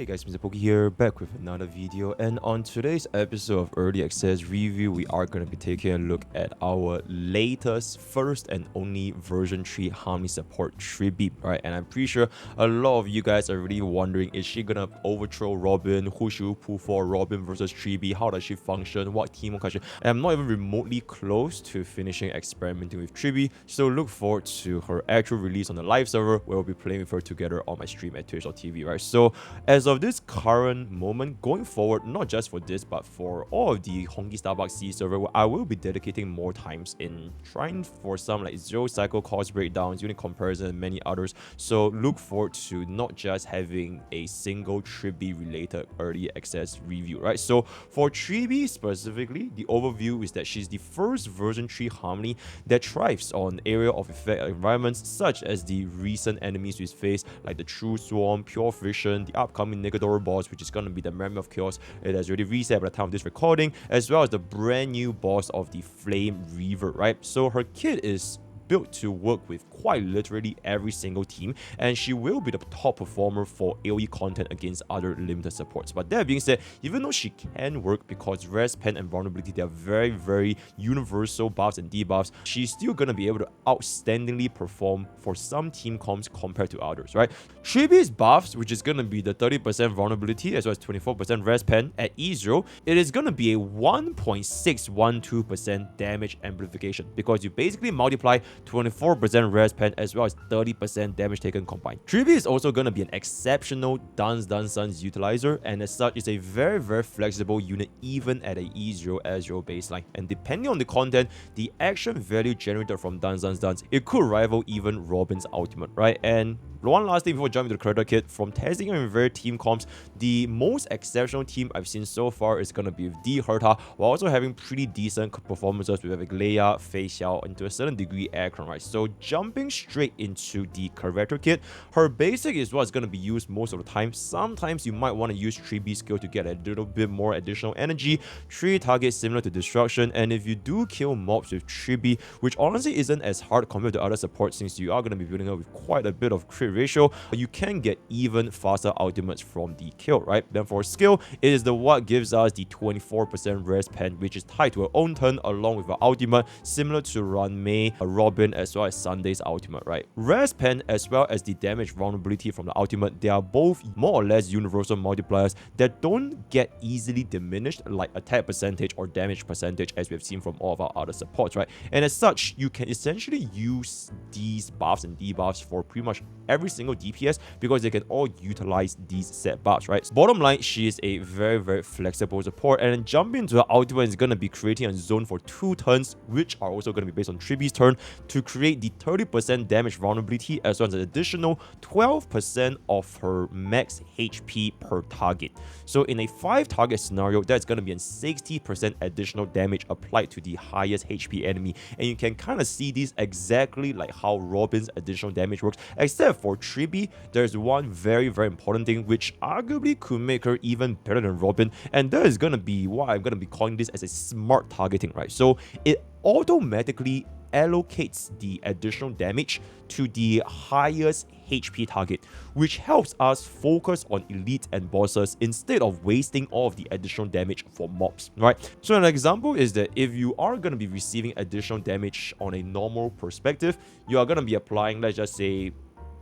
Hey guys, MrPokke here, back with another video, and on today's episode of Early Access Review, we are going to be taking a look at our latest, first and only version 3 Harmony support, Tribbie, right? And I'm pretty sure a lot of you guys are really wondering, is she gonna overthrow Robin? Who should we pull for Robin versus Tribbie? How does she function? What team question? And I'm not even remotely close to finishing experimenting with Tribbie, so look forward to her actual release on the live server, where we'll be playing with her together on my stream at twitch.tv, right? So as of this current moment, going forward, not just for this, but for all of the Honkai Starbucks C server, I will be dedicating more times in trying for some like zero cycle cost breakdowns, unit comparison, and many others. So look forward to not just having a single Tribbie related early access review, right? So for Tribbie specifically, the overview is that she's the first version 3 Harmony that thrives on area of effect environments such as the recent enemies we face, like the True Swarm, Pure Vision, the upcoming Negadoro boss, which is going to be the Memory of Chaos. It has already reset by the time of this recording, as well as the brand new boss of the Flame Reaver, right? So her kit is built to work with quite literally every single team, and she will be the top performer for AoE content against other limited supports. But that being said, even though she can work because Res Pen and Vulnerability, they are very universal buffs and debuffs, she's still gonna be able to outstandingly perform for some team comps compared to others, right? Tribbie's buffs, which is gonna be the 30% vulnerability as well as 24% Res Pen at E0, it is gonna be a 1.612% damage amplification, because you basically multiply 24% Res Pen as well as 30% damage taken combined. Tribbie is also going to be an exceptional Dance Suns utilizer, and as such is a very flexible unit even at a E0 S0 baseline. And depending on the content, the action value generated from Dance, it could rival even Robin's ultimate, right? And one last thing before jumping to the creator kit, from testing in various team comps, the most exceptional team I've seen so far is going to be with D Herta, while also having pretty decent performances with Leia, Fei Xiao, and to a certain degree Aircron, right? So jumping straight into the character kit, her basic is what's going to be used most of the time. Sometimes you might want to use Tribbie skill to get a little bit more additional energy, 3 targets similar to destruction, and if you do kill mobs with Tribbie, which honestly isn't as hard compared to other supports since you are going to be building up with quite a bit of crit ratio, you can get even faster ultimates from the kill, right? Then for skill, it is the what gives us the 24% Res Pen, which is tied to her own turn along with her ultimate, similar to Ranmei, Robin, as well as Sunday's ultimate, right? Res Pen as well as the damage vulnerability from the ultimate, they are both more or less universal multipliers that don't get easily diminished like attack percentage or damage percentage as we have seen from all of our other supports, right? And as such, you can essentially use these buffs and debuffs for pretty much every single DPS because they can all utilize these set buffs, right? So bottom line, she is a very flexible support, and then jumping into her ultimate is going to be creating a zone for 2 turns, which are also going to be based on Tribbie's turn, to create the 30% damage vulnerability as well as an additional 12% of her max HP per target. So in a 5 target scenario, that's going to be a 60% additional damage applied to the highest HP enemy, and you can kind of see this exactly like how Robin's additional damage works, except for Tribbie, there's one very important thing which arguably could make her even better than Robin, and that is going to be why I'm going to be calling this as a smart targeting, right? So it automatically allocates the additional damage to the highest HP target, which helps us focus on elite and bosses instead of wasting all of the additional damage for mobs, right? So an example is that if you are going to be receiving additional damage on a normal perspective, you are going to be applying, let's just say,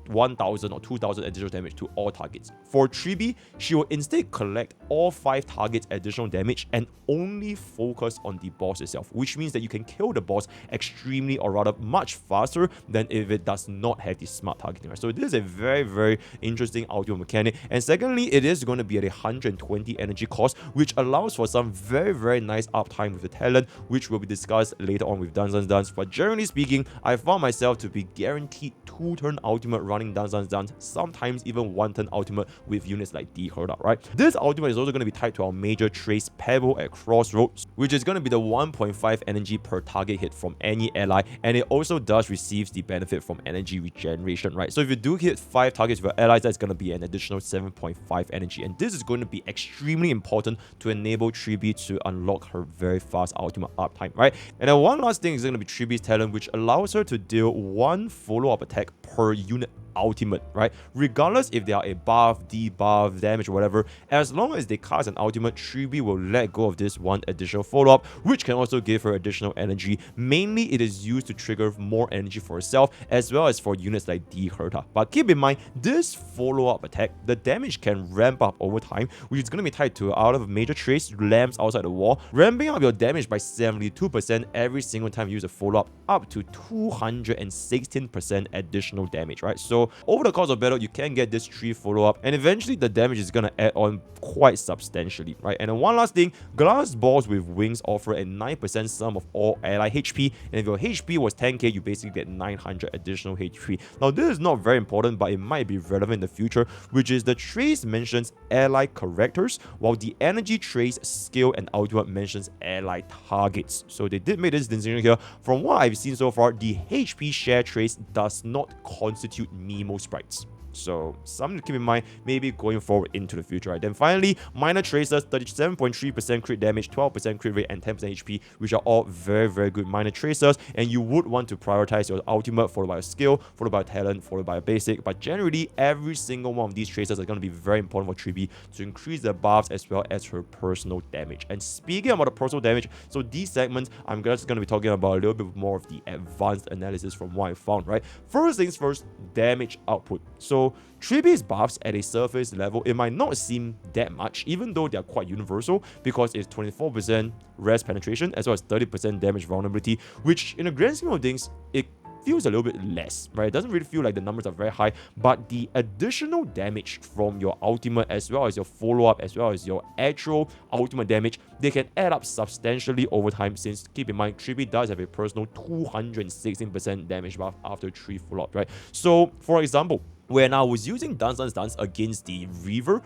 1,000 or 2,000 additional damage to all targets. For Tribbie, she will instead collect all 5 targets additional damage and only focus on the boss itself, which means that you can kill the boss extremely, or rather much faster than if it does not have this smart targeting, right? So this is a very interesting ultimate mechanic. And secondly, it is going to be at 120 energy cost, which allows for some very nice uptime with the talent, which will be discussed later on with Dance. But generally speaking, I found myself to be guaranteed 2-turn ultimate run Dance, sometimes even 1-turn ultimate with units like D Herta, right? This ultimate is also going to be tied to our major trace Pebble at Crossroads, which is going to be the 1.5 energy per target hit from any ally, and it also does receive the benefit from energy regeneration, right? So if you do hit 5 targets with your allies, that's going to be an additional 7.5 energy, and this is going to be extremely important to enable Tribbie to unlock her very fast ultimate uptime, right? And then one last thing is going to be Tribbie's talent, which allows her to deal 1 follow-up attack per unit ultimate, right? Regardless if they are a buff, debuff, damage, or whatever, as long as they cast an ultimate, Tribbie will let go of this one additional follow-up, which can also give her additional energy. Mainly, it is used to trigger more energy for herself, as well as for units like D-Herta. But keep in mind, this follow-up attack, the damage can ramp up over time, which is going to be tied to out of major trace lamps outside the wall, ramping up your damage by 72% every single time you use a follow-up, up to 216% additional damage, right? So over the course of battle, you can get this 3 follow-up, and eventually the damage is going to add on quite substantially, right? And then one last thing, glass balls with wings offer a 9% sum of all ally HP, and if your HP was 10k, you basically get 900 additional HP. Now this is not very important, but it might be relevant in the future, which is the trace mentions ally characters, while the energy trace, skill, and ultimate mentions ally targets. So they did make this distinction here. From what I've seen so far, the HP share trace does not constitute Mimo sprites. So something to keep in mind, maybe going forward into the future, right? Then finally, minor tracers, 37.3% crit damage, 12% crit rate, and 10% HP, which are all very, very good minor tracers. And you would want to prioritize your ultimate, followed by a skill, followed by a talent, followed by a basic. But generally, every single one of these tracers are going to be very important for Tribbie to increase the buffs as well as her personal damage. And speaking about the personal damage, so these segments, I'm just going to be talking about a little bit more of the advanced analysis from what I found, right? First things first, damage output. So Tribbie's buffs at a surface level, it might not seem that much, even though they are quite universal, because it's 24% res penetration as well as 30% damage vulnerability, which in the grand scheme of things, it feels a little bit less, right? It doesn't really feel like the numbers are very high, but the additional damage from your ultimate as well as your follow-up as well as your actual ultimate damage, they can add up substantially over time, since keep in mind, Tribbie does have a personal 216% damage buff after 3 follow-up, right? So for example, when I was using Dance against the Reaver,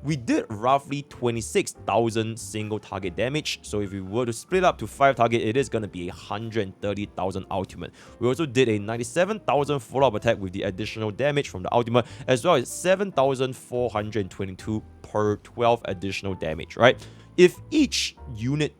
we did roughly 26,000 single target damage. So if we were to split up to 5 target, it is going to be 130,000 ultimate. We also did a 97,000 follow-up attack with the additional damage from the ultimate, as well as 7,422 per 12 additional damage, right? If each unit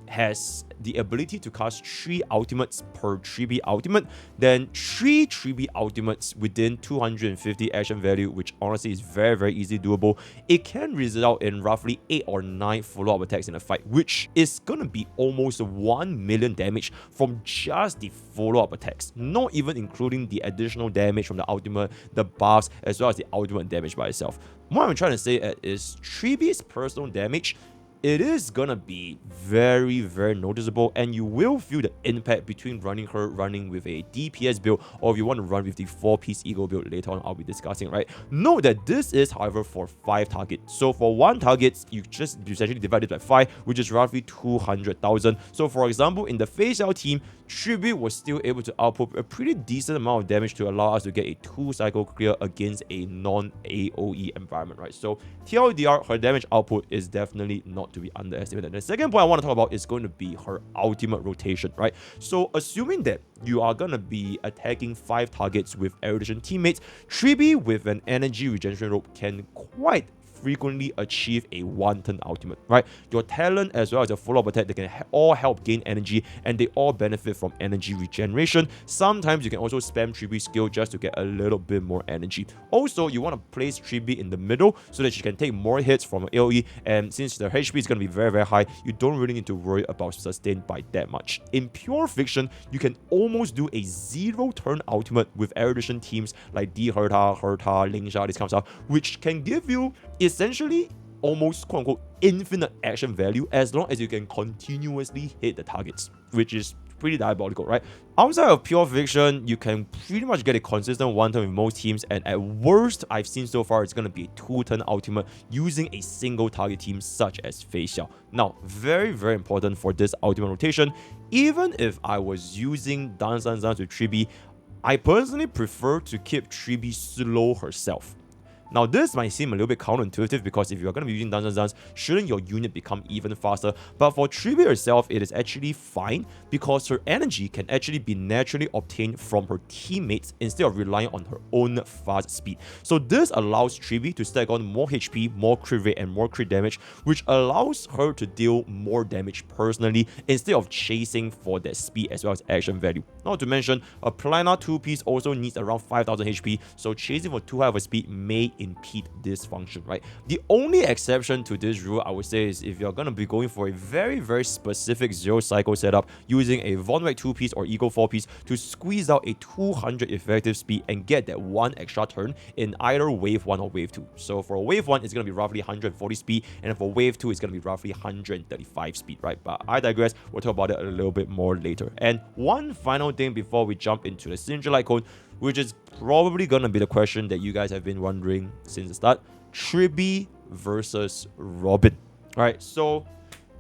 has the ability to cast 3 ultimates per Tribbie ultimate, then 3 Tribbie ultimates within 250 action value, which honestly is very, very easily doable. It can result in roughly 8 or 9 follow-up attacks in a fight, which is gonna be almost 1 million damage from just the follow-up attacks, not even including the additional damage from the ultimate, the buffs, as well as the ultimate damage by itself. What I'm trying to say is Tribbie's personal damage, it is gonna be very, very noticeable, and you will feel the impact between running with a DPS build, or if you want to run with the 4-piece ego build later on, I'll be discussing, right? Note that this is, however, for 5 targets. So for 1 target, you just essentially divide it by 5, which is roughly 200,000. So for example, in the Facial team, Tribbie was still able to output a pretty decent amount of damage to allow us to get a 2-cycle clear against a non-AoE environment, right? So TLDR, her damage output is definitely not to be underestimated. The second point I want to talk about is going to be her ultimate rotation, right? So assuming that you are going to be attacking 5 targets with erudition teammates, Tribbie with an energy regeneration rope can quite frequently achieve a 1-turn ultimate, right? Your talent as well as your follow-up attack, they can all help gain energy, and they all benefit from energy regeneration. Sometimes you can also spam Tribbie's skill just to get a little bit more energy. Also, you want to place Tribbie in the middle so that she can take more hits from AoE, and since the HP is going to be very, very high, you don't really need to worry about sustain by that much. In pure fiction, you can almost do a 0-turn ultimate with erudition teams like D-Herta, Lingsha, this kind of stuff, which can give you essentially almost quote-unquote infinite action value as long as you can continuously hit the targets, which is pretty diabolical, right? Outside of pure fiction, you can pretty much get a consistent 1-turn with most teams, and at worst, I've seen so far, it's going to be a 2-turn ultimate using a single target team such as Facial. Now, very, very important for this ultimate rotation, even if I was using Dance with Tribbie, I personally prefer to keep Tribbie slow herself. Now, this might seem a little bit counterintuitive because if you're going to be using Dance, shouldn't your unit become even faster? But for Tribbie herself, it is actually fine because her energy can actually be naturally obtained from her teammates instead of relying on her own fast speed. So this allows Tribbie to stack on more HP, more crit rate, and more crit damage, which allows her to deal more damage personally instead of chasing for that speed as well as action value. Not to mention, a planar 2-piece also needs around 5000 HP, so chasing for too high of a speed may impede this function, right? The only exception to this rule, I would say, is if you're going to be going for a very specific zero cycle setup using a Von Wreck 2-piece or Eagle 4-piece to squeeze out a 200 effective speed and get that one extra turn in either wave 1 or wave 2. So for wave 1, it's going to be roughly 140 speed, and for wave 2, it's going to be roughly 135 speed, right? But I digress, we'll talk about it a little bit more later. And one final thing before we jump into the signature Lightcone, which is probably going to be the question that you guys have been wondering since the start: Tribbie versus Robin. Alright, so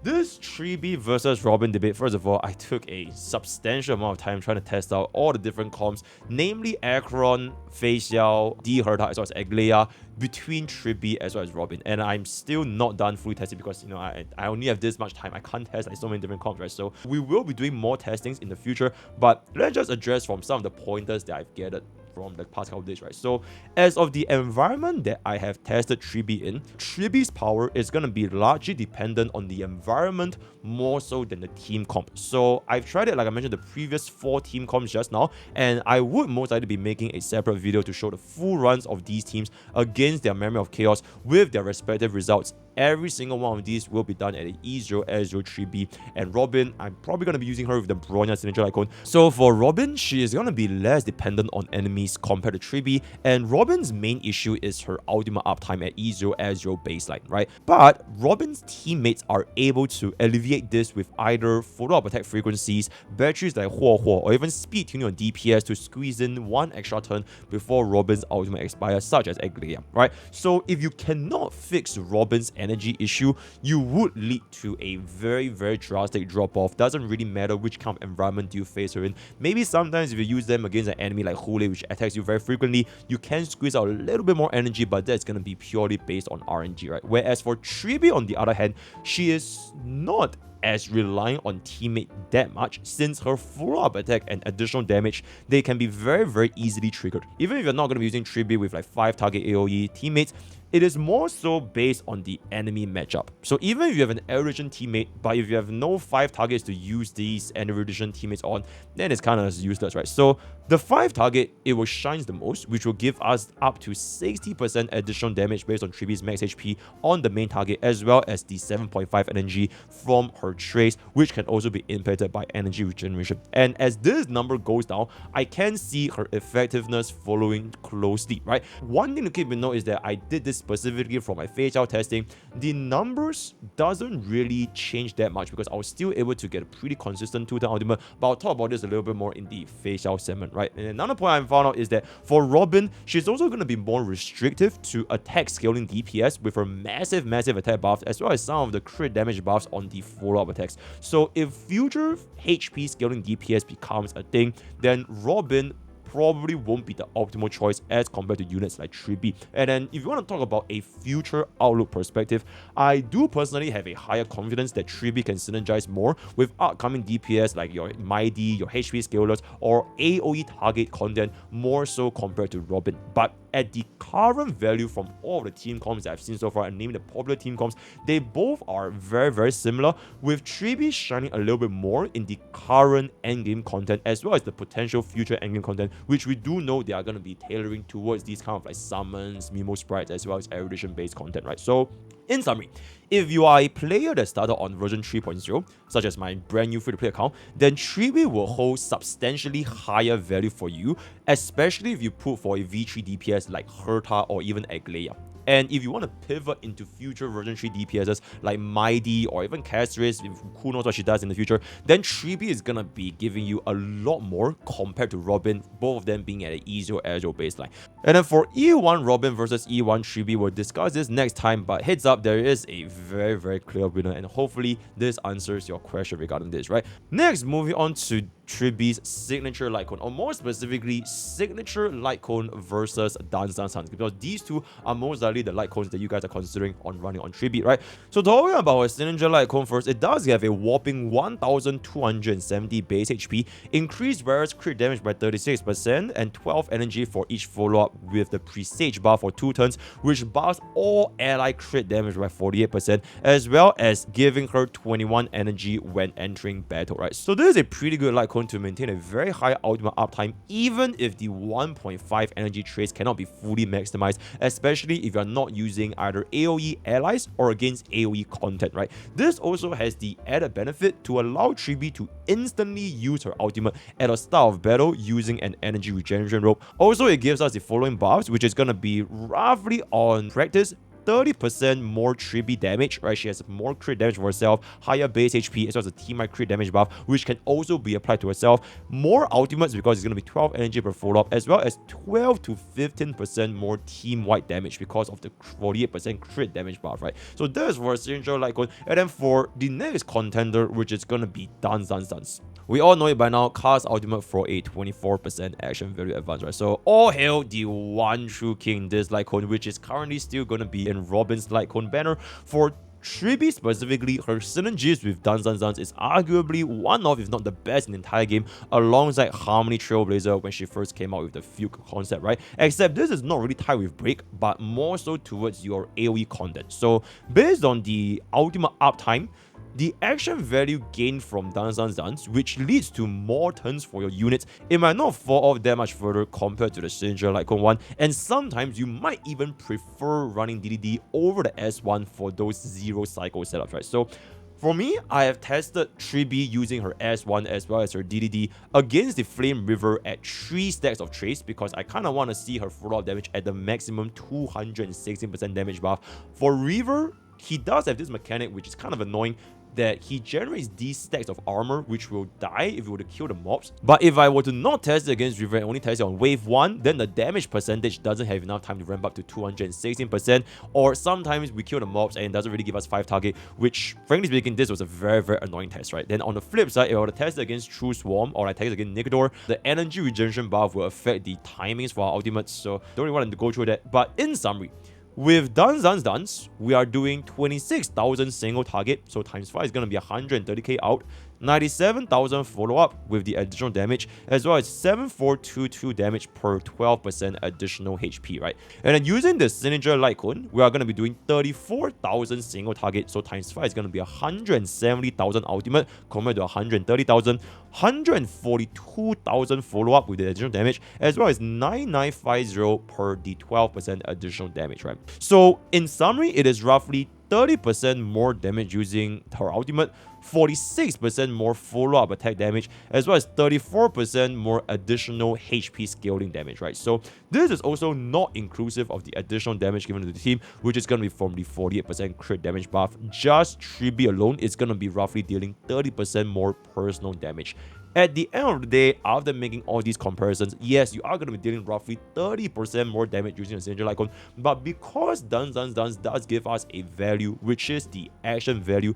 this Tribbie versus Robin debate, first of all, I took a substantial amount of time trying to test out all the different comps, namely Acheron, Facial, D Herta, as well as Aglaia, between Tribbie as well as Robin. And I'm still not done fully testing because, you know, I only have this much time. I can't test like so many different comps, right? So we will be doing more testings in the future, but let's just address from some of the pointers that I've gathered from the past couple of days, right? So as of the environment that I have tested Tribbie in, Tribbie's power is going to be largely dependent on the environment more so than the team comp. So I've tried it, like I mentioned, the previous 4 team comps just now, and I would most likely be making a separate video to show the full runs of these teams against their Memory of Chaos with their respective results. Every single one of these will be done at an E0, S0 Tribbie, and Robin, I'm probably going to be using her with the Bronya signature Lightcone. So for Robin, she is going to be less dependent on enemies compared to Tribbie, and Robin's main issue is her ultimate uptime at E0, S0 baseline, right? But Robin's teammates are able to alleviate this with either follow-up attack frequencies, batteries like Huo Huo, or even speed tuning on DPS to squeeze in one extra turn before Robin's ultimate expires, such as Aglaia, right? So if you cannot fix Robin's energy issue, you would lead to a very drastic drop-off. Doesn't really matter which kind of environment you face her in. Maybe sometimes if you use them against an enemy like Hule, which attacks you very frequently, you can squeeze out a little bit more energy, but that's going to be purely based on RNG, right? Whereas for Tribbie, on the other hand, she is not as relying on teammate that much, since her follow-up attack and additional damage, they can be very easily triggered. Even if you're not going to be using Tribbie with like 5 target AoE teammates, it is more so based on the enemy matchup. So even if you have an Erudition teammate, but if you have no 5 targets to use these Erudition teammates on, then it's kind of useless, right? So the 5 target, it will shines the most, which will give us up to 60% additional damage based on Tribbie's max HP on the main target, as well as the 7.5 energy from her trace, which can also be impacted by energy regeneration. And as this number goes down, I can see her effectiveness following closely, right? One thing to keep in note is that I did this specifically for my facial testing. The numbers doesn't really change that much because I was still able to get a pretty consistent 2-turn ultimate, but I'll talk about this a little bit more in the facial segment, right? And another point I found out is that for Robin, she's also going to be more restrictive to attack scaling DPS with her massive attack buffs, as well as some of the crit damage buffs on the follow-up attacks. So if future HP scaling DPS becomes a thing, then Robin probably won't be the optimal choice as compared to units like Tribbie. And then if you want to talk about a future outlook perspective, I do personally have a higher confidence that Tribbie can synergize more with upcoming DPS like your Mighty, your HP scalers, or AoE target content more so compared to Robin. But at the current value from all of the team comps that I've seen so far, and naming the popular team comps, they both are very similar, with Tribbie shining a little bit more in the current endgame content as well as the potential future endgame content, which we do know they are going to be tailoring towards these kind of like summons, Mimo sprites, as well as erudition based content, right? So in summary, if you are a player that started on version 3.0, such as my brand new free-to-play account, then Tribbie will hold substantially higher value for you, especially if you put for a V3 DPS like Herta or even Aglaia. And if you want to pivot into future version 3 DPSs like Mighty or even Castris, who knows what she does in the future, then Tribbie is going to be giving you a lot more compared to Robin, both of them being at an E0 Azure baseline. And then for E1 Robin versus E1 Tribbie, we'll discuss this next time, but heads up, there is a very clear winner, and hopefully this answers your question regarding this, right? Next, moving on to Tribbie's signature Lightcone, or more specifically, signature Lightcone versus Dance Dance Dance, because these two are most likely the Lightcones that you guys are considering on running on Tribbie, right? So talking about a signature Lightcone first, it does have a whopping 1270 base HP, increased Varus crit damage by 36%, and 12 energy for each follow-up with the Presage buff for 2 turns, which buffs all ally crit damage by 48%, as well as giving her 21 energy when entering battle, right? So this is a pretty good Lightcone to maintain a very high ultimate uptime, even if the 1.5 energy trace cannot be fully maximized, especially if you're not using either AoE allies or against AoE content, right? This also has the added benefit to allow Tribbie to instantly use her ultimate at the start of battle using an energy regeneration rope. Also, it gives us the following buffs, which is going to be roughly on practice 30% more Tribbie damage, right? She has more crit damage for herself, higher base HP, as well as a team-wide crit damage buff, which can also be applied to herself. More ultimates because it's going to be 12 energy per follow-up, as well as 12 to 15% more team-wide damage because of the 48% crit damage buff, right? So this is for a signature Lightcone. And then for the next contender, which is going to be Dance Dance Dance. We all know it by now, cast ultimate for a 24% action value advance, right? So all hail the one true king, this Lightcone, which is currently still going to be in Robin's Lightcone banner. For Tribbie specifically, her synergies with Dance Dance Dance is arguably one of, if not the best in the entire game, alongside Harmony Trailblazer when she first came out with the Fugue concept, right? Except this is not really tied with Break, but more so towards your AoE content. So based on the ultimate uptime, the action value gained from Dance Dance Dance, which leads to more turns for your units, it might not fall off that much further compared to the signature Lightcone one, and sometimes you might even prefer running DDD over the S1 for those 0 cycle setups, right? So for me, I have tested Tribbie using her S1 as well as her DDD against the Flame River at 3 stacks of Trace, because I kind of want to see her follow-up damage at the maximum 216% damage buff. For River, he does have this mechanic which is kind of annoying, that he generates these stacks of armor which will die if you were to kill the mobs. But if I were to not test it against River and only test it on wave 1, then the damage percentage doesn't have enough time to ramp up to 216%, or sometimes we kill the mobs and it doesn't really give us 5 target, which frankly speaking, this was a very, very annoying test, right? Then on the flip side, if I were to test it against True Swarm or I test it against Nicodor, the energy regeneration buff will affect the timings for our ultimates, so don't really want to go through that. But in summary, with Dance Dance Dance, we are doing 26,000 single target, so times 5 is going to be 130k out, 97,000 follow-up with the additional damage, as well as 7422 damage per 12% additional HP, right? And then using the signature Lightcone, we are going to be doing 34,000 single target, so times 5 is going to be 170,000 ultimate compared to 130,000, 142,000 follow-up with the additional damage, as well as 9950 per the 12% additional damage, right? So in summary, it is roughly 30% more damage using her ultimate, 46% more follow-up attack damage, as well as 34% more additional HP scaling damage, right? So this is also not inclusive of the additional damage given to the team, which is going to be from the 48% crit damage buff. Just Tribbie alone is going to be roughly dealing 30% more personal damage. At the end of the day, after making all these comparisons, yes, you are going to be dealing roughly 30% more damage using a signature Lightcone, but because Dance Dance Dance does give us a value, which is the action value,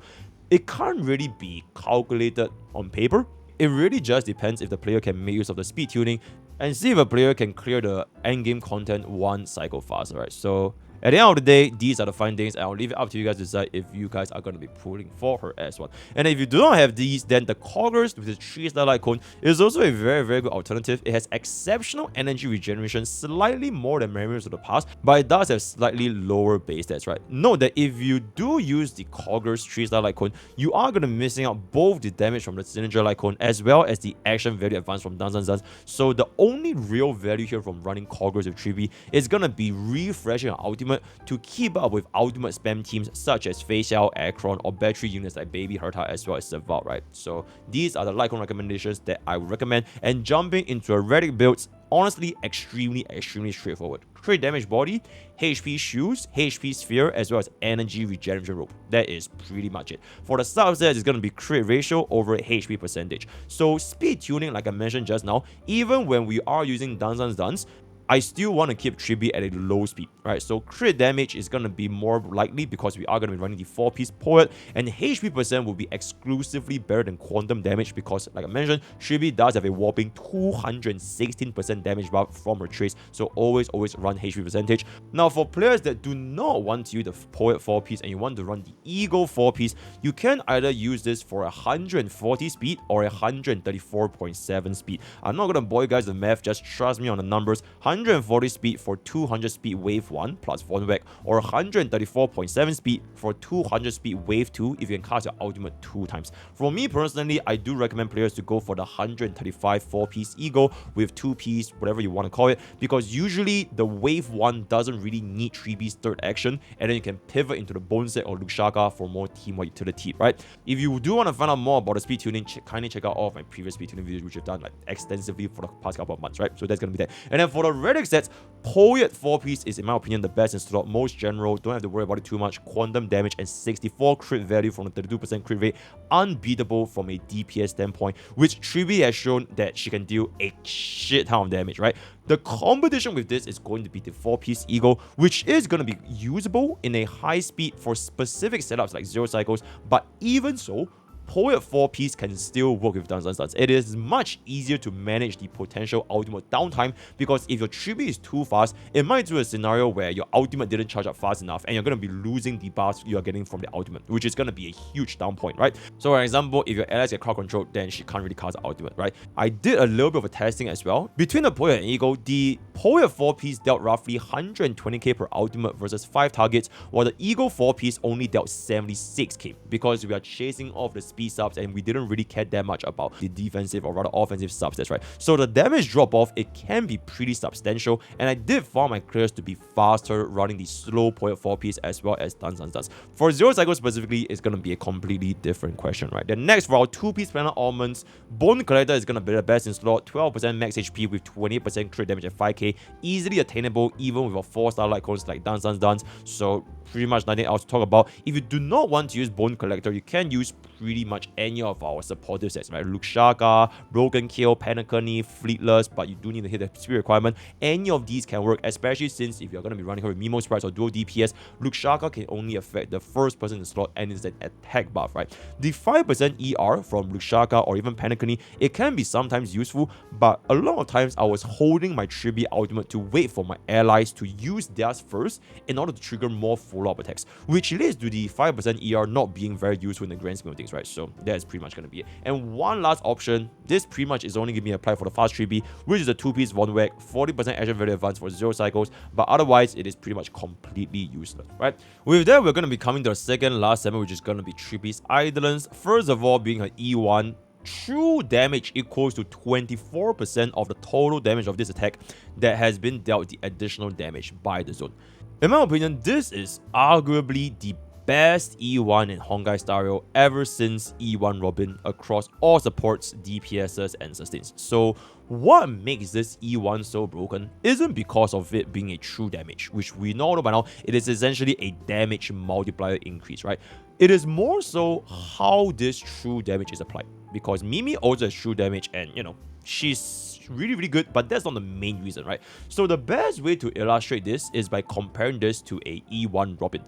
it can't really be calculated on paper. It really just depends if the player can make use of the speed tuning and see if a player can clear the endgame content one cycle faster, right? So at the end of the day, these are the findings, and I'll leave it up to you guys to decide if you guys are going to be pulling for her S1. And if you do not have these, then the Coggers with the 3-star Lightcone is also a very, very good alternative. It has exceptional energy regeneration, slightly more than memories of the past, but it does have slightly lower base stats, right? Note that if you do use the Coggers 3-star Lightcone, you are going to be missing out both the damage from the signature Lightcone as well as the action value advance from Dance Dance Dance. So the only real value here from running Coggers with Tribbie is going to be refreshing our ultimate to keep up with ultimate spam teams such as Facial, Akron, or battery units like Baby Herta as well as Serval, right? So these are the Lightcone recommendations that I would recommend, and jumping into a Relic build, honestly, extremely straightforward. Crit damage body, HP shoes, HP sphere, as well as energy regeneration rope. That is pretty much it. For the subsets, it's going to be crit ratio over HP percentage. So speed tuning, like I mentioned just now, even when we are using Dance Dance Dance, I still want to keep Tribbie at a low speed, right? So crit damage is going to be more likely because we are going to be running the 4-piece poet, and HP percent will be exclusively better than quantum damage because, like I mentioned, Tribbie does have a whopping 216% damage buff from her trace, so always run HP percentage. Now, for players that do not want to use the poet 4-piece and you want to run the Eagle 4-piece, you can either use this for 140 speed or 134.7 speed. I'm not going to bore you guys with math, just trust me on the numbers. 140 speed for 200 speed wave 1 plus Von Weg, or 134.7 speed for 200 speed wave 2 if you can cast your ultimate 2 times. For me personally, I do recommend players to go for the 135 4-piece Eagle with 2-piece, whatever you want to call it, because usually the wave 1 doesn't really need Tribbie's third action, and then you can pivot into the Bone Set or Lushaka for more teamwork utility, right? If you do want to find out more about the speed tuning, kindly check out all of my previous speed tuning videos, which I've done like extensively for the past couple of months, right? So that's going to be that. And then for the Relics sets, Poet 4-piece is, in my opinion, the best in slot, most general, don't have to worry about it too much, quantum damage and 64 crit value from the 32% crit rate, unbeatable from a DPS standpoint, which Tribbie has shown that she can deal a shit ton of damage, right? The competition with this is going to be the 4-piece Eagle, which is going to be usable in a high speed for specific setups like 0 cycles, but even so, Poet 4-piece can still work with Dance. It is much easier to manage the potential ultimate downtime because if your Tribbie is too fast, it might do a scenario where your ultimate didn't charge up fast enough and you're going to be losing the buffs you are getting from the ultimate, which is going to be a huge down point, right? So for example, if your allies get crowd control, then she can't really cast the ultimate, right? I did a little bit of a testing as well. Between the Poet and Eagle, the Poet 4-piece dealt roughly 120k per ultimate versus 5 targets, while the Eagle 4-piece only dealt 76k because we are chasing off the speed subs and we didn't really care that much about the defensive or rather offensive subs, that's right. So the damage drop off, it can be pretty substantial, and I did find my clears to be faster running the slow Poet 4-piece as well as Dance. For 0 cycle specifically, it's going to be a completely different question, right? Then next, for our 2-piece Planet Almonds, Bone Collector is going to be the best in slot, 12% max HP with 28% crit damage at 5k, easily attainable even with a 4-star Lightcones like Dance. So pretty much nothing else to talk about. If you do not want to use Bone Collector, you can use pretty much any of our supportive sets, right? Lushaka, Broken Kill, Panacony, Fleetless, but you do need to hit the speed requirement. Any of these can work, especially since if you're going to be running her with Mimo Sprites or dual DPS, Lushaka can only affect the first person in the slot and it's an attack buff, right? The 5% ER from Lushaka or even Panacony, it can be sometimes useful, but a lot of times I was holding my Tribbie ultimate to wait for my allies to use theirs first in order to trigger more follow-up attacks, which leads to the 5% ER not being very useful in the grand scheme of things, right? So that's pretty much going to be it. And one last option, this pretty much is only going to be applied for the fast Tribbie, which is a 2-piece Von Weg, 40% action value advance for 0 cycles, but otherwise it is pretty much completely useless, right? With that, we're going to be coming to the second last segment, which is going to be Tribbie's Eidolons. First of all, being an E1, true damage equals to 24% of the total damage of this attack that has been dealt the additional damage by the zone. In my opinion, this is arguably the best E1 in Honkai Star ever since E1 Robin across all supports, DPSs, and sustains. So what makes this E1 so broken isn't because of it being a true damage, which we know by now, it is essentially a damage multiplier increase, right? It is more so how this true damage is applied, because Mimi also has true damage and, you know, she's really good, but that's not the main reason, right? So the best way to illustrate this is by comparing this to a E1 Robin.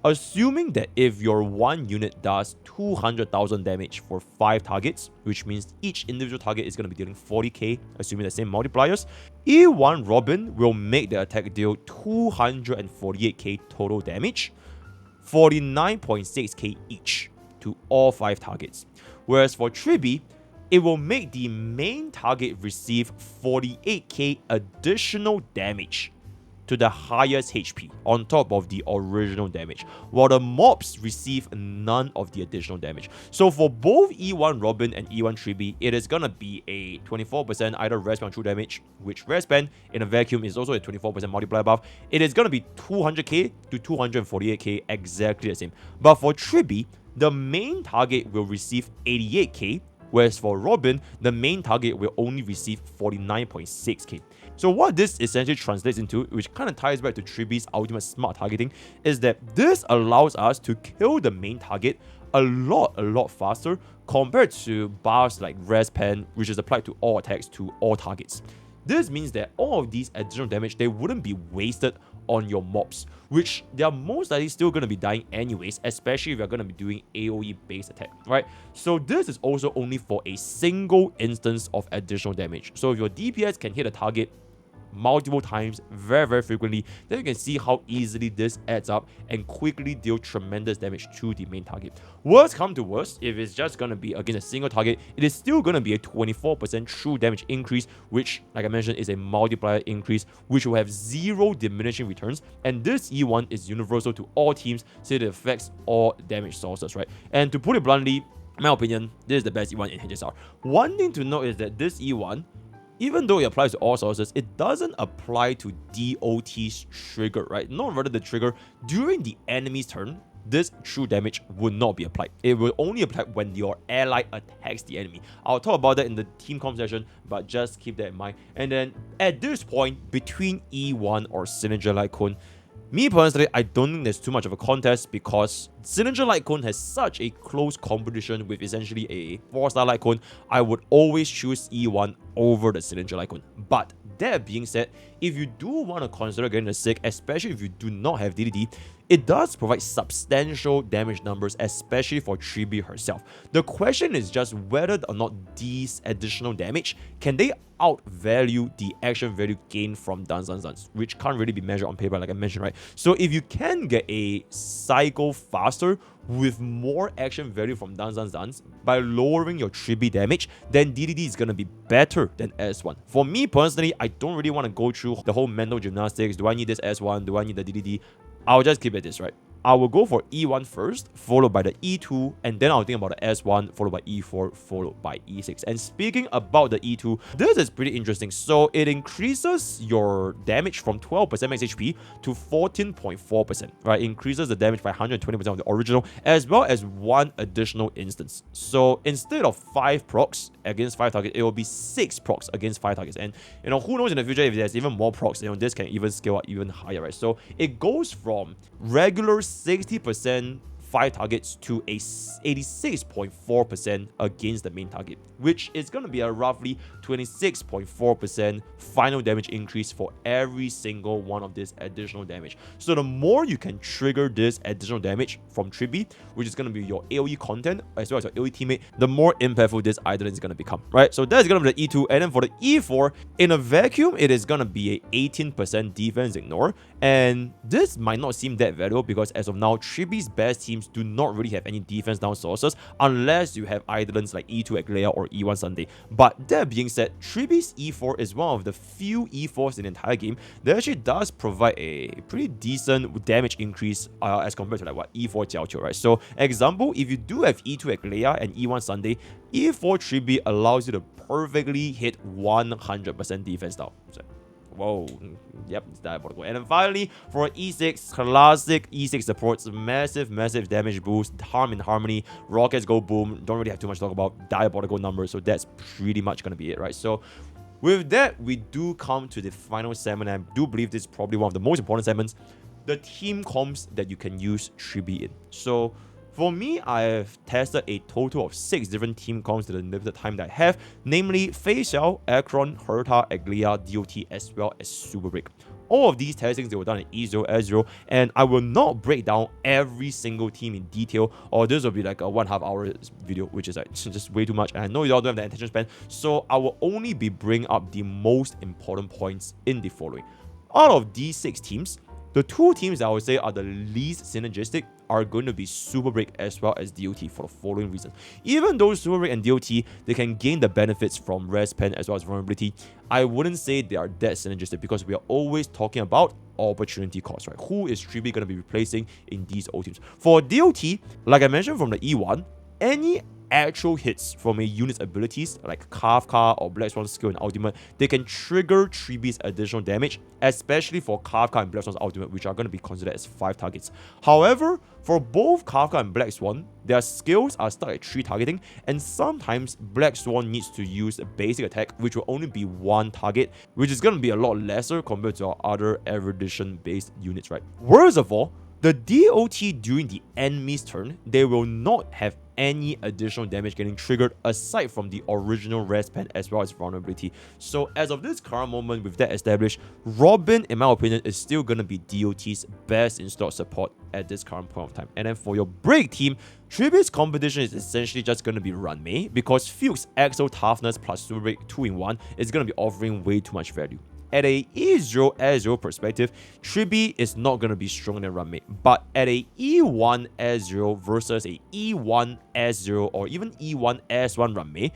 Assuming that if your one unit does 200,000 damage for 5 targets, which means each individual target is going to be dealing 40k, assuming the same multipliers, E1 Robin will make the attack deal 248k total damage, 49.6k each to all 5 targets. Whereas for Tribbie, it will make the main target receive 48k additional damage to the highest HP on top of the original damage, while the mobs receive none of the additional damage. So for both E1 Robin and E1 Tribbie, it is gonna be a 24% either resp on true damage, which resp in a vacuum is also a 24% multiplier buff. It is gonna be 200k to 248k, exactly the same. But for Tribbie, the main target will receive 88k, whereas for Robin, the main target will only receive 49.6k. So what this essentially translates into, which kind of ties back to Tribbie's ultimate smart targeting, is that this allows us to kill the main target a lot faster compared to buffs like Respan, which is applied to all attacks to all targets. This means that all of these additional damage, they wouldn't be wasted on your mobs, which they are most likely still going to be dying anyways, especially if you're going to be doing AoE based attack, right? So this is also only for a single instance of additional damage. So if your DPS can hit a target multiple times very frequently, then you can see how easily this adds up and quickly deal tremendous damage to the main target. Worst come to worst, if it's just gonna be against a single target, it is still gonna be a 24% true damage increase, which, like I mentioned, is a multiplier increase, which will have zero diminishing returns. And this E1 is universal to all teams, so it affects all damage sources, right? And to put it bluntly, in my opinion, this is the best E1 in HSR. One thing to note is that this E1, even though it applies to all sources, it doesn't apply to DOT's trigger, right? Not rather the trigger during the enemy's turn. This true damage would not be applied. It will only apply when your ally attacks the enemy. I'll talk about that in the team comp session, but just keep that in mind. And then at this point, between E1 or Signature Lightcone, me personally, I don't think there's too much of a contest because Signature Lightcone has such a close competition with essentially a 4-star Lightcone. I would always choose E1 over the Signature Lightcone. But that being said, if you do want to consider getting the SIG, especially if you do not have DDD, it does provide substantial damage numbers, especially for Tribbie herself. The question is just whether or not these additional damage, can they outvalue the action value gained from Dance, which can't really be measured on paper, like I mentioned, right? So if you can get a cycle faster with more action value from Dance by lowering your Tribbie damage, then DDD is gonna be better than S1. For me personally, I don't really want to go through the whole mental gymnastics. Do I need this S1? Do I need the DDD? I'll just keep it this, right? I will go for E1 first, followed by the E2, and then I'll think about the S1, followed by E4, followed by E6. And speaking about the E2, this is pretty interesting. So it increases your damage from 12% max HP to 14.4%, right? It increases the damage by 120% of the original, as well as one additional instance. So instead of 5 procs against 5 targets, it will be 6 procs against 5 targets. And, who knows in the future if there's even more procs, this can even scale up even higher, right? So it goes from regular 60% 5 targets to a 86.4% against the main target, which is going to be a roughly 26.4% final damage increase for every single one of this additional damage. So the more you can trigger this additional damage from Tribbie, which is going to be your AoE content as well as your AoE teammate, the more impactful this Eidolon is going to become, right? So that's going to be the E2. And then for the E4, in a vacuum, it is going to be a 18% defense ignore. And this might not seem that valuable because as of now, Tribbie's best teams do not really have any defense down sources unless you have Eidolons like E2 Aglaya or E1 Sunday. But that being said, Tribbie's E4 is one of the few E4s in the entire game that actually does provide a pretty decent damage increase as compared to like what E4 Jiaoqiu, right? So example, if you do have E2 Aglaya and E1 Sunday, E4 Tribbie allows you to perfectly hit 100% defense down. So, whoa, yep, it's diabolical. And then finally, for E6, classic E6 supports massive damage boost, harm in harmony, rockets go boom, don't really have too much to talk about, diabolical numbers, so that's pretty much gonna be it, right? So with that, we do come to the final segment, and I do believe this is probably one of the most important segments, the team comps that you can use Tribbie in. So for me, I have tested a total of 6 different team comps to the limited time that I have, namely Fei Xiao, Akron, Herta, Aglaya, DOT, as well as Super Break. All of these testings, they were done in E0, S0, and I will not break down every single team in detail, or this will be like a 1.5 hour video, which is like just way too much, and I know you all don't have the attention span, so I will only be bringing up the most important points in the following. Out of these 6 teams, the 2 teams that I would say are the least synergistic are going to be Super Break as well as DOT for the following reasons. Even though Super Break and DOT, they can gain the benefits from Res Pen as well as vulnerability, I wouldn't say they are that synergistic because we are always talking about opportunity cost, right? Who is Tribbie going to be replacing in these old teams? For DOT, like I mentioned from the E1, any actual hits from a unit's abilities like Kafka or Black Swan's skill and ultimate, they can trigger Tribbie's additional damage, especially for Kafka and Black Swan's ultimate, which are going to be considered as 5 targets. However, for both Kafka and Black Swan, their skills are stuck at 3 targeting, and sometimes Black Swan needs to use a basic attack, which will only be 1 target, which is going to be a lot lesser compared to our other erudition based units, right? Worst of all, The DOT during the enemy's turn, they will not have any additional damage getting triggered aside from the original rest pen as well as vulnerability. So as of this current moment, with that established, Robin, in my opinion, is still going to be DOT's best in-slot support at this current point of time. And then for your break team, Tribbie's competition is essentially just going to be Run Mei, because Fuchs Exo Toughness plus Super Break 2-in-1 is going to be offering way too much value. At a E0 S0 perspective, Tribbie is not going to be stronger than Run Mei, but at a E1 S0 versus a E1 S0 or even E1 S1 Run Mei,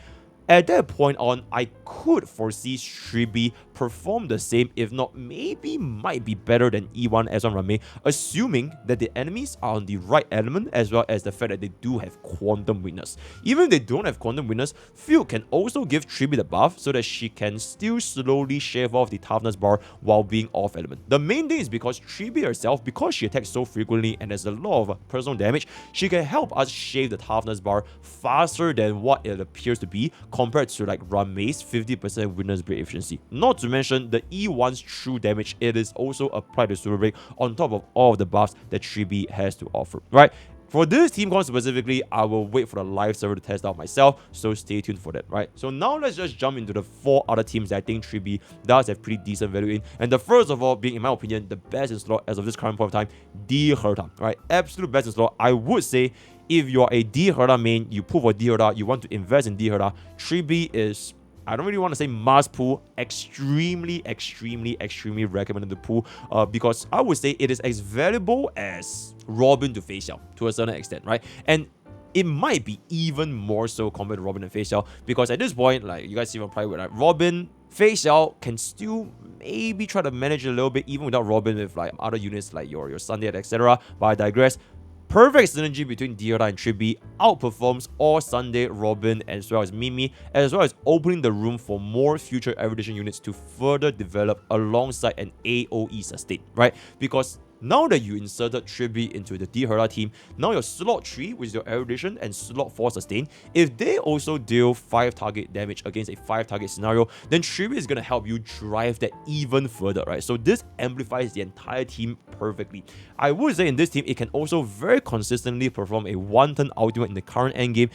at that point on, I could foresee Tribbie perform the same, if not maybe might be better than E1 S1 Run Mei, assuming that the enemies are on the right element as well as the fact that they do have Quantum Witness. Even if they don't have Quantum Witness, Field can also give Tribbie the buff so that she can still slowly shave off the toughness bar while being off element. The main thing is because Tribbie herself, because she attacks so frequently and has a lot of personal damage, she can help us shave the toughness bar faster than what it appears to be, compared to like Run Mei's 50% witness break efficiency. Not to mention the E1's true damage, it is also applied to Super Break on top of all of the buffs that Tribbie has to offer, right? For this team comp specifically, I will wait for the live server to test out myself, so stay tuned for that, right? So now let's just jump into the 4 other teams that I think Tribbie does have pretty decent value in. And the first of all being, in my opinion, the best in slot as of this current point of time, D Herta, right? Absolute best in slot. I would say if you're a D Herta main, you pull for D Herta, you want to invest in D Herta, Tribbie is, I don't really want to say must pull, extremely recommended to pull, because I would say it is as valuable as Robin to Fei Xiao to a certain extent, right? And it might be even more so compared to Robin and Fei Xiao, because at this point, like you guys see from private, right? Robin, Fei Xiao can still maybe try to manage a little bit even without Robin with like other units like your Sunday, etc. But I digress. Perfect synergy between D Herta and Tribbie outperforms all Sunday, Robin, as well as Mimi, as well as opening the room for more future evolution units to further develop alongside an AoE sustain, right? Because now that you inserted Tribbie into the D Herta team, now your slot 3, which is your erudition, and slot 4 sustain, if they also deal 5 target damage against a 5 target scenario, then Tribbie is going to help you drive that even further, right? So this amplifies the entire team perfectly. I would say in this team, it can also very consistently perform a 1-turn ultimate in the current endgame.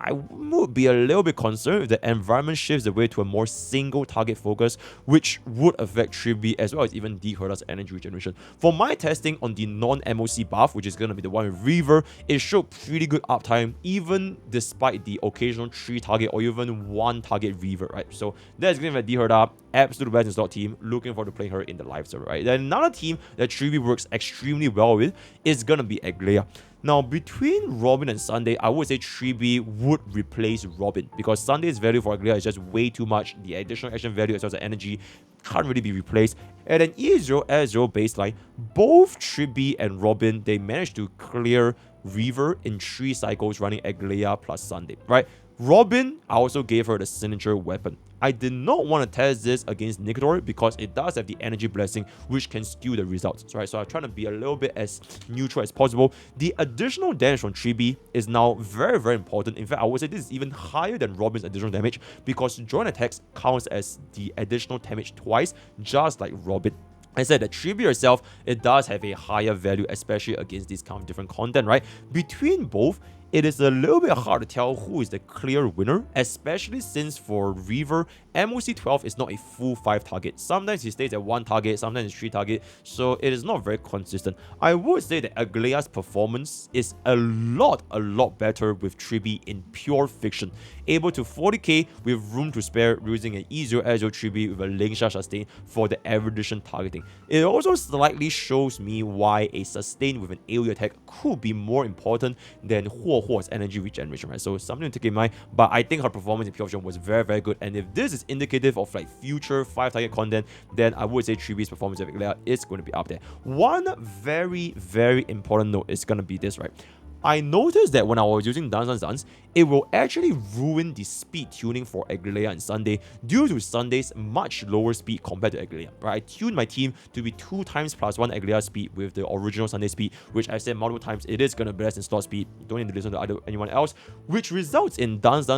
I would be a little bit concerned if the environment shifts away to a more single target focus, which would affect Tribbie as well as even D Herta's energy regeneration. For my testing on the non-MOC buff, which is going to be the one with Reaver, it showed pretty good uptime, even despite the occasional 3 target or even 1 target Reaver, right? So that's going to be D Herta, absolute best in slot team, looking forward to playing her in the live server, right? Then another team that Tribbie works extremely well with is going to be Aglaia. Now, between Robin and Sunday, I would say Tribbie would replace Robin, because Sunday's value for Aglaia is just way too much. The additional action value as well as the energy can't really be replaced. At an E0 S0 baseline, both Tribbie and Robin, they managed to clear Reaver in 3 cycles running Aglaia plus Sunday, right? Robin, I also gave her the signature weapon. I did not want to test this against Nicator because it does have the energy blessing, which can skew the results, right? So I'm trying to be a little bit as neutral as possible. The additional damage from Tribbie is now very important. In fact, I would say this is even higher than Robin's additional damage, because joint attacks counts as the additional damage twice, just like Robin. I said that Tribbie herself, it does have a higher value, especially against this kind of different content, right? Between both, it is a little bit hard to tell who is the clear winner, especially since for Reaver, MOC 12 is not a full 5 target. Sometimes he stays at 1 target, sometimes it's 3 target, so it is not very consistent. I would say that Aglaia's performance is a lot better with Tribbie in pure fiction. Able to 40k with room to spare using an E0 S0 Tribbie with a link shot sustain for the erudition targeting. It also slightly shows me why a sustain with an AoE attack could be more important than Huo's energy regeneration, right? So something to take in mind, but I think her performance in pure fiction was very good, and if this is indicative of like future 5 target content, then I would say Tribbie's performance of Aglaia is going to be up there. One very important note is going to be this, right? I noticed that when I was using Dance, it will actually ruin the speed tuning for Aglaia and Sunday due to Sunday's much lower speed compared to Aglaia. Right? I tuned my team to be 2 times plus 1 Aglaia speed with the original Sunday speed, which I said multiple times, it is going to be less in slot speed. You don't need to listen to anyone else, which results in Dance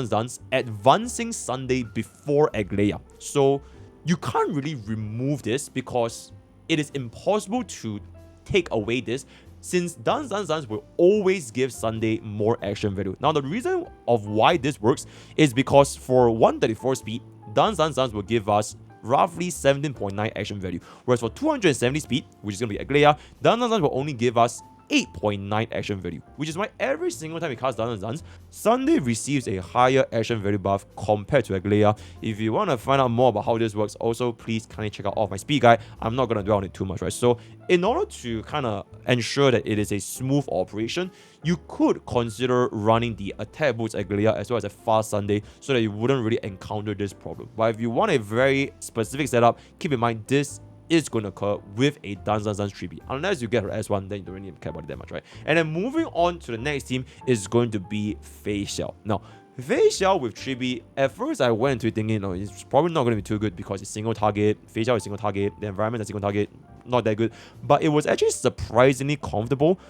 advancing Sunday before Aglaia. So you can't really remove this because it is impossible to take away this. since Dance will always give Sunday more action value. Now, the reason of why this works is because for 134 speed, Dance will give us roughly 17.9 action value, whereas for 270 speed, which is going to be Aglaya, Dance will only give us 8.9 action value, which is why every single time we cast Dance, Sunday receives a higher action value buff compared to Aglaya. If you want to find out more about how this works, also please kindly check out all of my speed guide. I'm not going to dwell on it too much, right? So in order to kind of ensure that it is a smooth operation, you could consider running the attack boost Aglaya as well as a fast Sunday so that you wouldn't really encounter this problem. But if you want a very specific setup, keep in mind this is going to occur with a Dance Tribbie. Unless you get her S1, then you don't really care about it that much, right? And then moving on to the next team is going to be Facial. Now, Facial with Tribbie, at first I went into it thinking, it's probably not going to be too good because it's single target, Facial is single target, the environment is single target, not that good. But it was actually surprisingly comfortable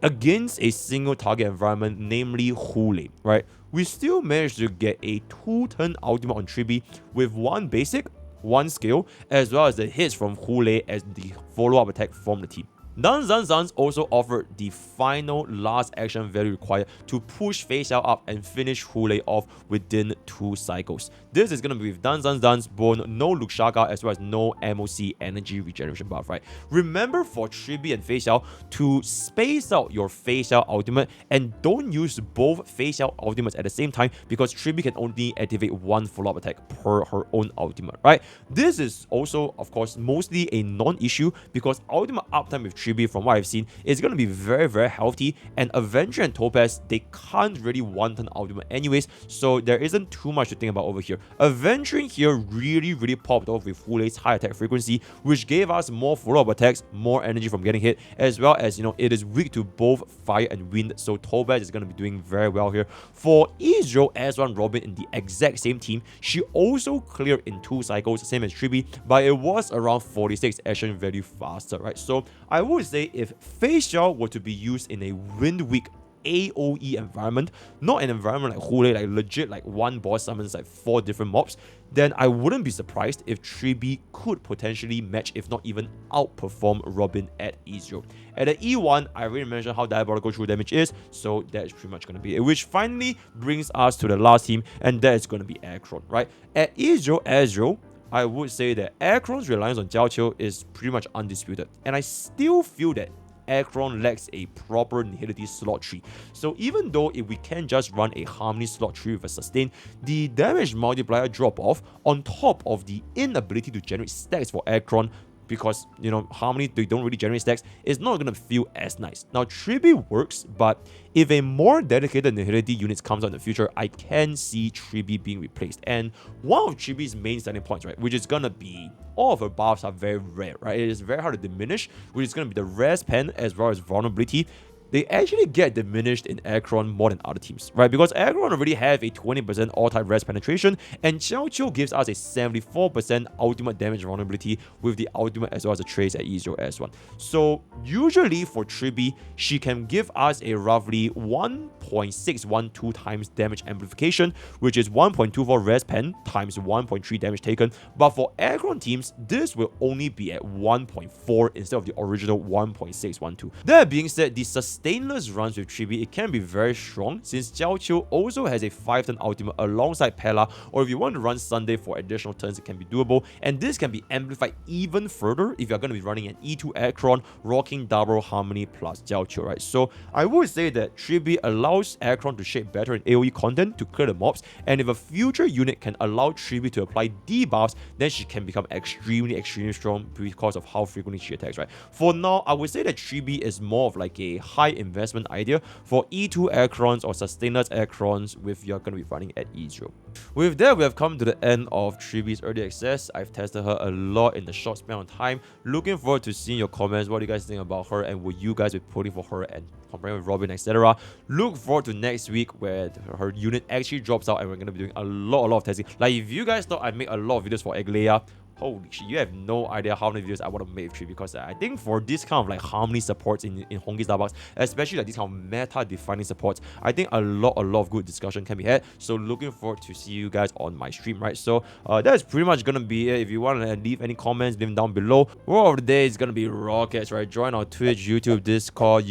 against a single target environment, namely Hule, right? We still managed to get a 2-turn ultimate on Tribbie with 1 basic, 1 skill, as well as the hits from Hule as the follow-up attack from the team. Dance also offered the final last action value required to push Facial up and finish Hule off within 2 cycles. This is going to be with Dance Bone, no Luxaga, as well as no MOC energy regeneration buff, right? Remember for Tribbie and Facial to space out your Facial ultimate and don't use both Facial ultimates at the same time because Tribbie can only activate 1 follow-up attack per her own ultimate, right? This is also, of course, mostly a non-issue because ultimate uptime with Tribbie, from what I've seen, is going to be very, very healthy, and Avenger and Topaz, they can't really one-turn ultimate anyways, so there isn't too much to think about over here. Avengering here really popped off with Hule's high attack frequency, which gave us more follow-up attacks, more energy from getting hit, as well as, it is weak to both fire and wind, so Topaz is going to be doing very well here. For Ezreal S1 Robin in the exact same team, she also cleared in 2 cycles, same as Tribbie, but it was around 46 action value faster, right? So I would say if Facial were to be used in a wind-weak AoE environment, not an environment like Hule, like legit like 1 boss summons like 4 different mobs, then I wouldn't be surprised if Tribbie could potentially match, if not even outperform Robin at Ezreal. At the E1, I already mentioned how diabolical true damage is, so that's pretty much going to be it. Which finally brings us to the last team, and that is going to be Acheron, right? At Ezreal, I would say that Acheron's reliance on Jiaoqiu is pretty much undisputed, and I still feel that Acheron lacks a proper nihility slot tree. So even though if we can just run a harmony slot tree with a sustain, the damage multiplier drop off on top of the inability to generate stacks for Acheron, because harmony, they don't really generate stacks, is not going to feel as nice. Now Tribbie works, but if a more dedicated nihility units comes out in the future, I can see Tribbie being replaced. And one of Tribbie's main selling points, right, which is going to be all of her buffs are very rare, right? It is very hard to diminish, which is going to be the res pen as well as vulnerability. They actually get diminished in Acheron more than other teams, right? Because Acheron already have a 20% all-type res penetration, and Jiaoqiu gives us a 74% ultimate damage vulnerability with the ultimate as well as the trace at Ezreal S1. So usually for Tribbie, she can give us a roughly 1.612 times damage amplification, which is 1.24 res pen times 1.3 damage taken. But for Acheron teams, this will only be at 1.4 instead of the original 1.612. That being said, the sustainless runs with Tribbie, it can be very strong since Jiaoqiu also has a 5-turn ultimate alongside Pella, or if you want to run Sunday for additional turns, it can be doable, and this can be amplified even further if you're going to be running an E2 Acheron rocking double harmony plus Jiaoqiu, right? So I would say that Tribbie allows Acheron to shape better in AoE content to clear the mobs, and if a future unit can allow Tribbie to apply debuffs, then she can become extremely strong because of how frequently she attacks, right? For now, I would say that Tribbie is more of like a high investment idea for E2 Acherons or sustainless Acherons if you're going to be running at Ezreal. With that, we have come to the end of Tribbie's early access. I've tested her a lot in the short span of time. Looking forward to seeing your comments. What do you guys think about her, and will you guys be pulling for her and comparing with Robin, etc. Look forward to next week where her unit actually drops out and we're going to be doing a lot of testing. Like if you guys thought I'd make a lot of videos for Aglaya, holy shit, you have no idea how many videos I want to make with Tribbie, because I think for this kind of like harmony supports in Honkai Starbucks, especially like this kind of meta defining supports, I think a lot of good discussion can be had. So looking forward to see you guys on my stream, right? So that's pretty much gonna be it. If you want to leave any comments, leave them down below. Word of the day is gonna be rockets, right? Join our Twitch, YouTube, Discord,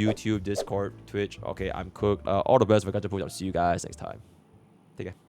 Twitch. Okay, I'm cooked. All the best for Gacha Push. I'll see you guys next time. Take care.